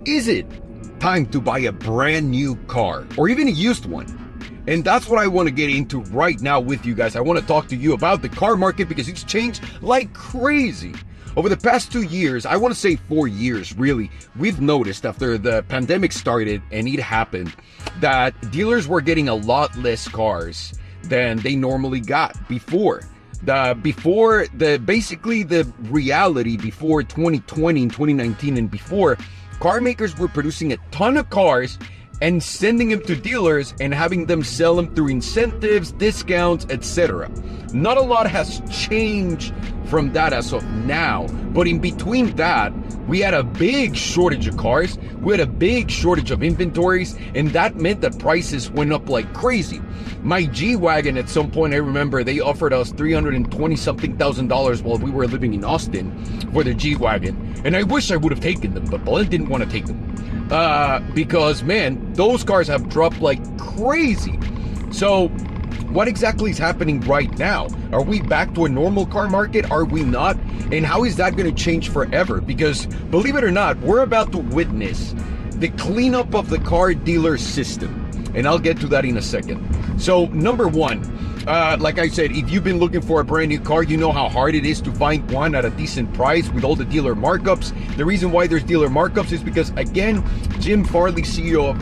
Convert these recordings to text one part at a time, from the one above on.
Is it time to buy a brand new car or even a used one? And that's what I want to get into right now with you guys. I want to talk to you about the car market because it's changed like crazy. Over the past 2 years, I want to say 4 years really, we've noticed after the pandemic started and it happened that dealers were getting a lot less cars than they normally got before. Basically the reality before 2020 and 2019 and before, car makers were producing a ton of cars and sending them to dealers and having them sell them through incentives, discounts, etc. Not a lot has changed from that as of now, but in between that, we had a big shortage of cars, we had a big shortage of inventories, and that meant that prices went up like crazy. My G-Wagon at some point, I remember they offered us $320-something thousand while we were living in Austin for the G-Wagon. And I wish I would have taken them, but I didn't want to take them. Because man, those cars have dropped like crazy. So what exactly is happening right now? Are we back to a normal car market? Are we not? And how is that going to change forever? Because believe it or not, we're about to witness the cleanup of the car dealer system. And I'll get to that in a second. So number one, like I said, if you've been looking for a brand new car, you know how hard it is to find one at a decent price with all the dealer markups. The reason why there's dealer markups is because, again, Jim Farley, CEO of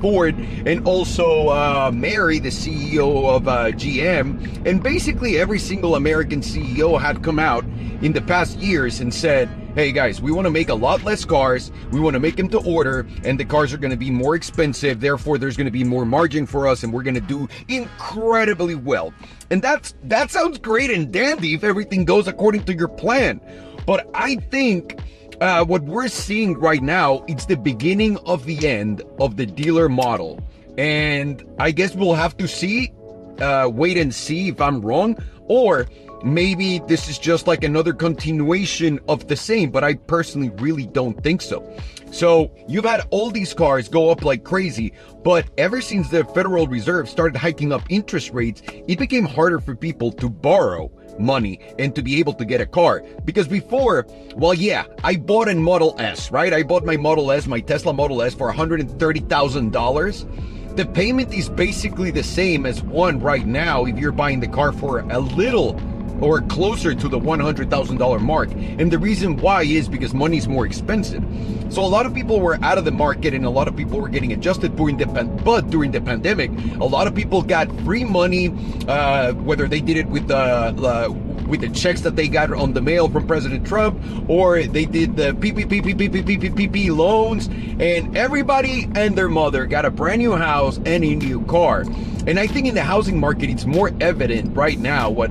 Ford, and also Mary, the CEO of GM, and basically every single American CEO had come out in the past years and said, hey guys, we want to make a lot less cars, we want to make them to order, and the cars are going to be more expensive, therefore there's going to be more margin for us, and we're going to do incredibly well. And that sounds great and dandy if everything goes according to your plan. But I think what we're seeing right now, it's the beginning of the end of the dealer model. And I guess we'll have to see, wait and see if I'm wrong, or maybe this is just like another continuation of the same, but I personally really don't think so. So you've had all these cars go up like crazy, but ever since the Federal Reserve started hiking up interest rates, it became harder for people to borrow money and to be able to get a car. Because before, well, yeah, I bought a Model S, right? I bought my Model S, my Tesla Model S for $130,000. The payment is basically the same as one right now if you're buying the car for a little or closer to the $100,000 mark. And the reason why is because money's more expensive. So a lot of people were out of the market and a lot of people were getting adjusted during the pandemic, a lot of people got free money, whether they did it with the checks that they got on the mail from President Trump, or they did the PPP loans, and everybody and their mother got a brand new house and a new car. And I think in the housing market, it's more evident right now what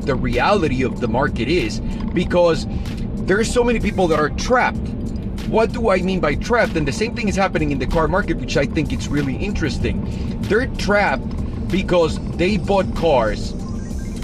the reality of the market is, because there's so many people that are trapped. What do I mean by trapped? And the same thing is happening in the car market, which I think it's really interesting. They're trapped because they bought cars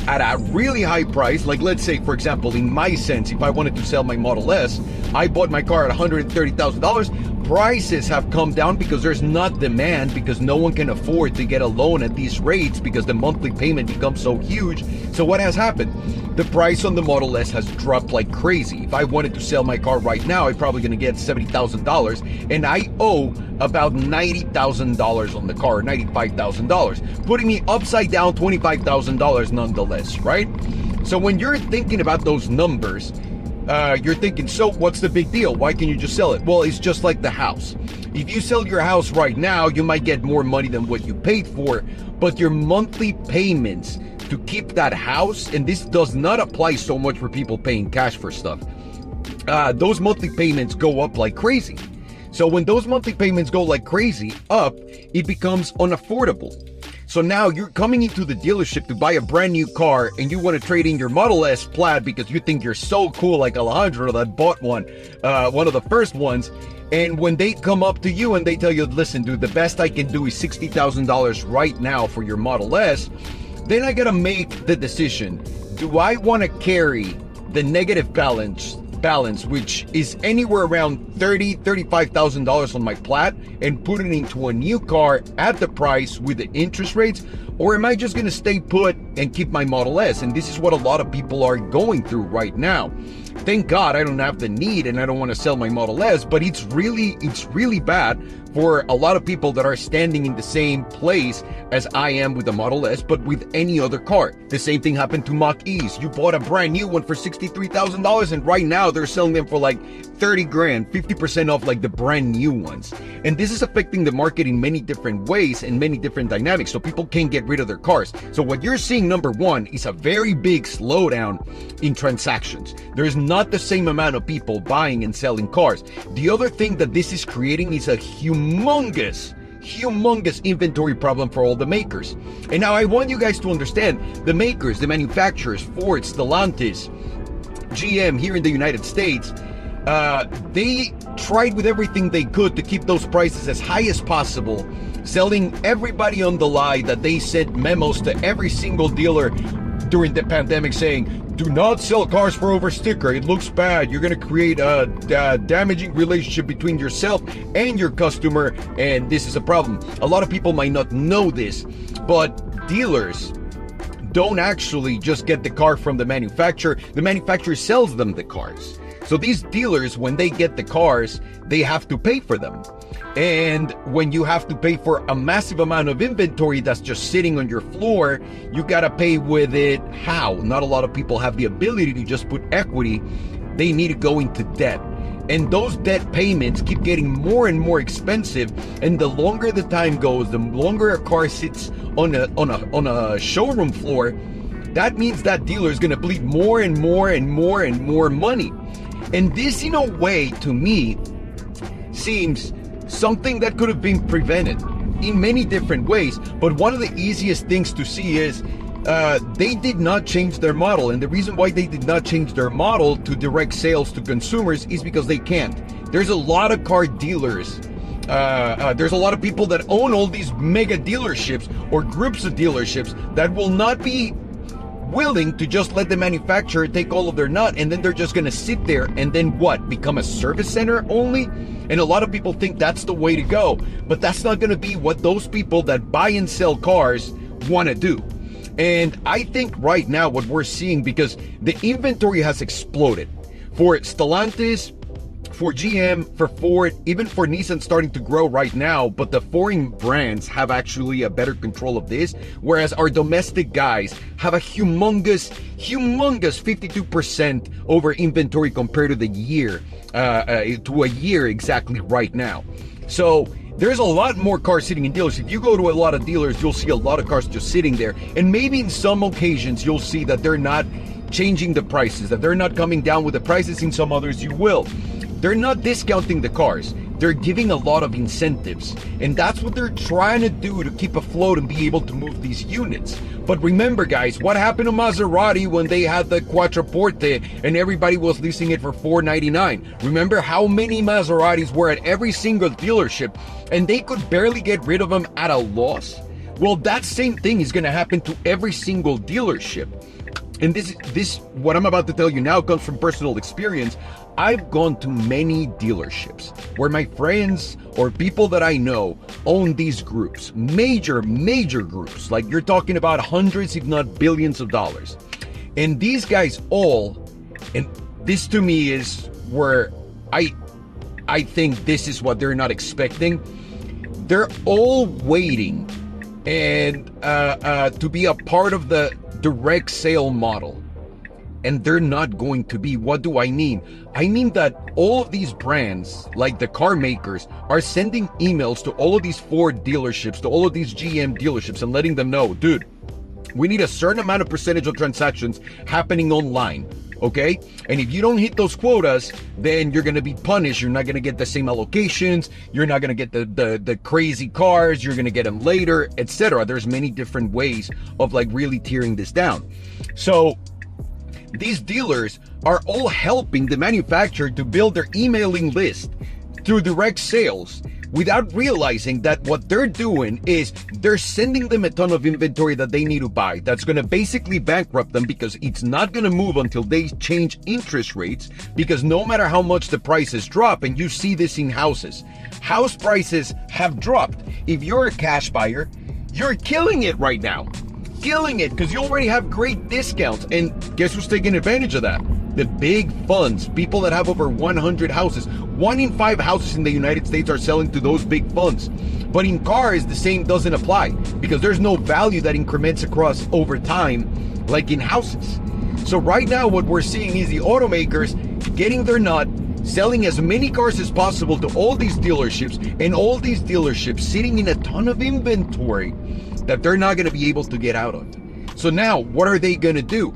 at a really high price. Like, let's say, for example, in my sense, if I wanted to sell my Model S, I bought my car at $130,000. Prices have come down because there's not demand, because no one can afford to get a loan at these rates because the monthly payment becomes so huge. So what has happened? The price on the Model S has dropped like crazy. If I wanted to sell my car right now, I'm probably going to get $70,000, and I owe about $90,000 on the car, $95,000, putting me upside down $25,000 nonetheless, right? So when you're thinking about those numbers, you're thinking, so what's the big deal? Why can't you just sell it? Well, it's just like the house. If you sell your house right now, you might get more money than what you paid for, but your monthly payments to keep that house, and this does not apply so much for people paying cash for stuff, those monthly payments go up like crazy. So when those monthly payments go like crazy up, it becomes unaffordable. So now you're coming into the dealership to buy a brand new car and you want to trade in your Model S Plaid because you think you're so cool, like Alejandro that bought one of the first ones. And when they come up to you and they tell you, listen, dude, the best I can do is $60,000 right now for your Model S, then I gotta make the decision. Do I want to carry the negative balance, which is anywhere around $35,000 on my Plaid, and put it into a new car at the price with the interest rates? Or am I just going to stay put and keep my Model S? And this is what a lot of people are going through right now. Thank God I don't have the need and I don't want to sell my Model S, but it's really bad for a lot of people that are standing in the same place as I am with the Model S, but with any other car. The same thing happened to Mach-E's. You bought a brand new one for $63,000 and right now they're selling them for like 30 grand, 50% off like the brand new ones. And this is affecting the market in many different ways and many different dynamics, so people can't get rid of their cars. So what you're seeing, number one, is a very big slowdown in transactions. There's not the same amount of people buying and selling cars. The other thing that this is creating is a humongous inventory problem for all the makers. And now I want you guys to understand, the makers, the manufacturers, Ford, Stellantis, GM here in the United States, they tried with everything they could to keep those prices as high as possible, selling everybody on the lie that they sent memos to every single dealer during the pandemic saying, do not sell cars for over sticker. It looks bad. You're going to create a damaging relationship between yourself and your customer, and this is a problem. A lot of people might not know this, but dealers don't actually just get the car from the manufacturer. The manufacturer sells them the cars. So these dealers, when they get the cars, they have to pay for them. And when you have to pay for a massive amount of inventory that's just sitting on your floor, you gotta pay with it. How? Not a lot of people have the ability to just put equity. They need to go into debt. And those debt payments keep getting more and more expensive. And the longer the time goes, the longer a car sits on a showroom floor, that means that dealer is gonna bleed more and more and more and more money. And this, in a way, to me, seems something that could have been prevented in many different ways. But one of the easiest things to see is they did not change their model. And the reason why they did not change their model to direct sales to consumers is because they can't. There's a lot of car dealers. There's a lot of people that own all these mega dealerships or groups of dealerships that will not be willing to just let the manufacturer take all of their nut, and then they're just going to sit there and then what? Become a service center only? And a lot of people think that's the way to go, but that's not going to be what those people that buy and sell cars want to do. And I think right now what we're seeing, because the inventory has exploded for Stellantis, for GM, for Ford, even for Nissan starting to grow right now, but the foreign brands have actually a better control of this, whereas our domestic guys have a humongous 52% over inventory compared to the year, to a year exactly right now. So there's a lot more cars sitting in dealers. If you go to a lot of dealers, you'll see a lot of cars just sitting there. And maybe in some occasions, you'll see that they're not changing the prices, that they're not coming down with the prices. In some others, you will. They're not discounting the cars. They're giving a lot of incentives. And that's what they're trying to do to keep afloat and be able to move these units. But remember, guys, what happened to Maserati when they had the Quattroporte and everybody was leasing it for $499? Remember how many Maseratis were at every single dealership and they could barely get rid of them at a loss? Well, that same thing is going to happen to every single dealership. And this what I'm about to tell you now comes from personal experience. I've gone to many dealerships where my friends or people that I know own these groups, major groups, like you're talking about hundreds, if not billions of dollars. And these guys all, and this to me is where I think this is what they're not expecting. They're all waiting and to be a part of the direct sale model. And they're not going to be. What do I mean? I mean that all of these brands, like the car makers, are sending emails to all of these Ford dealerships, to all of these GM dealerships, and letting them know, dude, we need a certain amount of percentage of transactions happening online, okay? And if you don't hit those quotas, then you're going to be punished. You're not going to get the same allocations. You're not going to get the crazy cars. You're going to get them later, etc. There's many different ways of like really tearing this down. So these dealers are all helping the manufacturer to build their emailing list through direct sales without realizing that what they're doing is they're sending them a ton of inventory that they need to buy. That's going to basically bankrupt them because it's not going to move until they change interest rates, because no matter how much the prices drop, and you see this in houses, house prices have dropped. If you're a cash buyer, you're killing it right now. Killing it because you already have great discounts. And guess who's taking advantage of that? the big funds, people that have over 100 houses. 1 in 5 houses in the United States are selling to those big funds. But in cars, the same doesn't apply because there's no value that increments across over time like in houses. So right now what we're seeing is the automakers getting their nut, selling as many cars as possible to all these dealerships, and all these dealerships sitting in a ton of inventory that they're not going to be able to get out of. So now what are they going to do?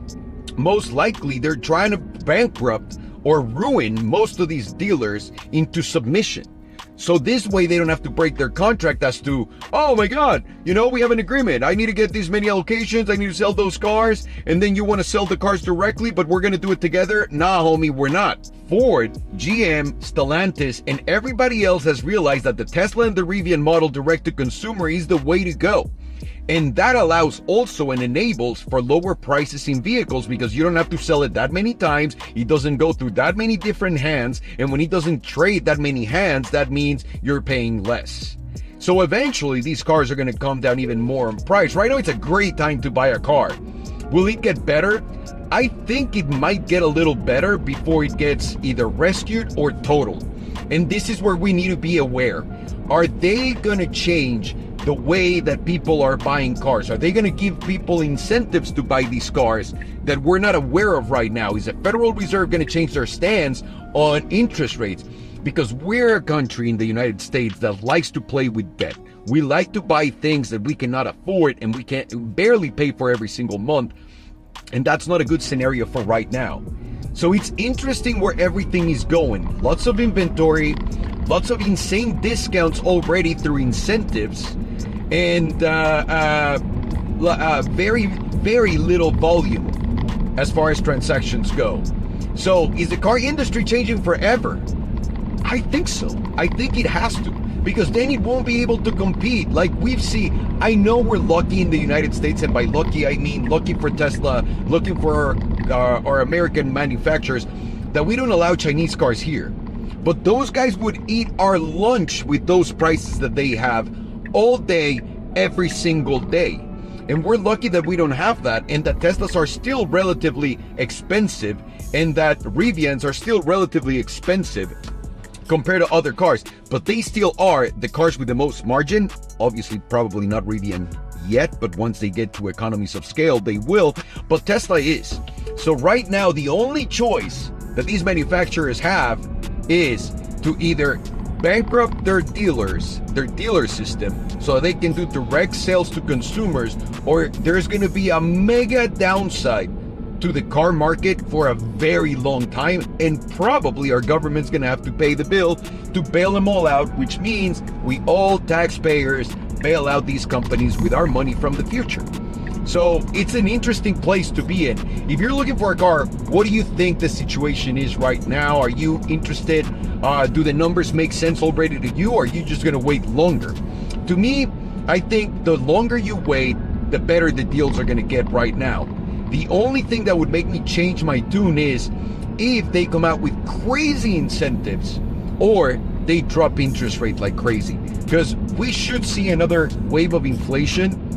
Most likely they're trying to bankrupt or ruin most of these dealers into submission. So this way they don't have to break their contract as to, oh my God, we have an agreement. I need to get these many allocations. I need to sell those cars. And then you want to sell the cars directly, but we're going to do it together. Nah, homie, we're not. Ford, GM, Stellantis, and everybody else has realized that the Tesla and the Rivian model direct to consumer is the way to go. And that allows also and enables for lower prices in vehicles because you don't have to sell it that many times. It doesn't go through that many different hands. And when it doesn't trade that many hands, that means you're paying less. So eventually these cars are going to come down even more in price. Right now, it's a great time to buy a car. Will it get better? I think it might get a little better before it gets either rescued or totaled. And this is where we need to be aware. Are they going to change the way that people are buying cars? Are they going to give people incentives to buy these cars that we're not aware of right now? Is the Federal Reserve going to change their stance on interest rates? Because we're a country in the United States that likes to play with debt. We like to buy things that we cannot afford and we can't barely pay for every single month. And that's not a good scenario for right now. So it's interesting where everything is going. Lots of inventory, lots of insane discounts already through incentives, and very, very little volume as far as transactions go. So is the car industry changing forever? I think so. I think it has to, because then it won't be able to compete like we've seen. I know we're lucky in the United States, and by lucky I mean lucky for Tesla, looking for our American manufacturers, that we don't allow Chinese cars here. But those guys would eat our lunch with those prices that they have all day, every single day. And we're lucky that we don't have that, and that Teslas are still relatively expensive, and that Rivians are still relatively expensive compared to other cars. But they still are the cars with the most margin. Obviously, probably not Rivian yet, but once they get to economies of scale, they will. But Tesla is. So right now, the only choice that these manufacturers have is to either bankrupt their dealer system so they can do direct sales to consumers, or there's going to be a mega downside to the car market for a very long time, and probably our government's going to have to pay the bill to bail them all out, which means we all taxpayers bail out these companies with our money from the future. So it's an interesting place to be in. If you're looking for a car, what do you think the situation is right now? Are you interested? Do the numbers make sense already to you, or are you just going to wait longer? To me, I think the longer you wait, the better the deals are going to get right now. The only thing that would make me change my tune is if they come out with crazy incentives or they drop interest rate like crazy. Because we should see another wave of inflation,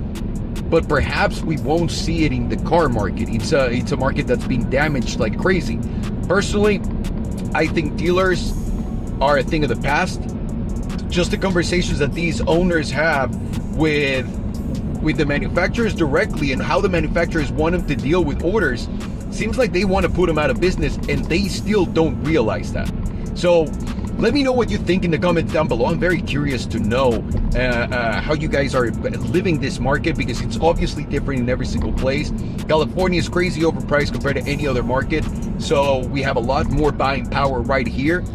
but perhaps we won't see it in the car market. It's a market that's been damaged like crazy. Personally, I think dealers are a thing of the past. Just the conversations that these owners have with the manufacturers directly, and how the manufacturers want them to deal with orders, seems like they want to put them out of business, and they still don't realize that. So let me know what you think in the comments down below. I'm very curious to know how you guys are living this market, because it's obviously different in every single place. California is crazy overpriced compared to any other market, so we have a lot more buying power right here.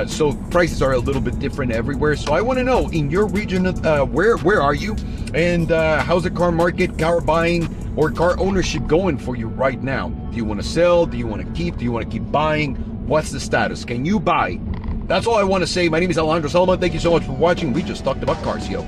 So prices are a little bit different everywhere. So I want to know, in your region, where are you? And how's the car market, car buying, or car ownership going for you right now? Do you want to sell? Do you want to keep? Do you want to keep buying? What's the status? Can you buy? That's all I want to say. My name is Salomondrin. Thank you so much for watching. We just talked about cars, yo.